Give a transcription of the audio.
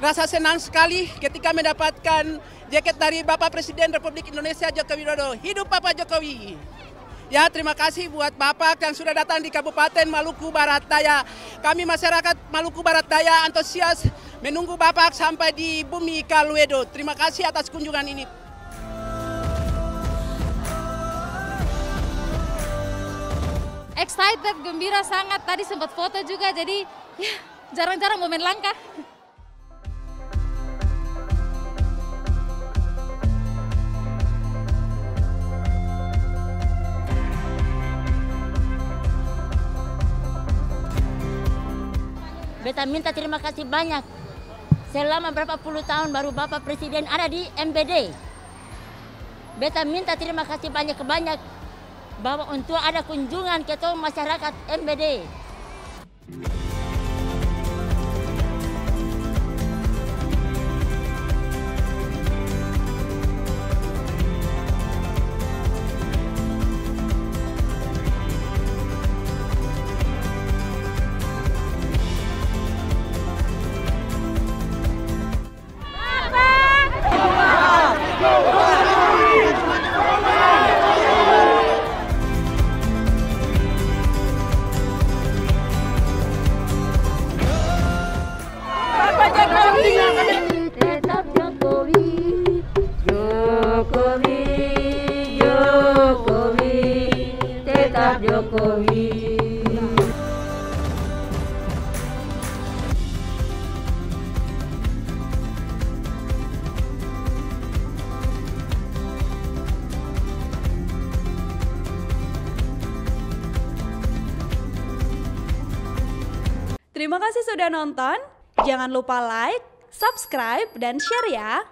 rasa senang sekali ketika mendapatkan jaket dari Bapak Presiden Republik Indonesia Joko Widodo. Hidup Bapak Jokowi. Ya, terima kasih buat Bapak yang sudah datang di Kabupaten Maluku Barat Daya. Kami masyarakat Maluku Barat Daya antusias menunggu Bapak sampai di Bumi Kaluedo. Terima kasih atas kunjungan ini. Excited, gembira sangat. Tadi sempat foto juga, jadi ya jarang-jarang momen langka. Beta minta terima kasih banyak. Selama berapa puluh tahun baru Bapak Presiden ada di MBD. Beta minta terima kasih banyak bahwa untuk ada kunjungan ke masyarakat MBD. Tetap Jokowi, Jokowi, Jokowi, tetap Jokowi. Terima kasih sudah nonton. Jangan lupa like, subscribe, dan share ya.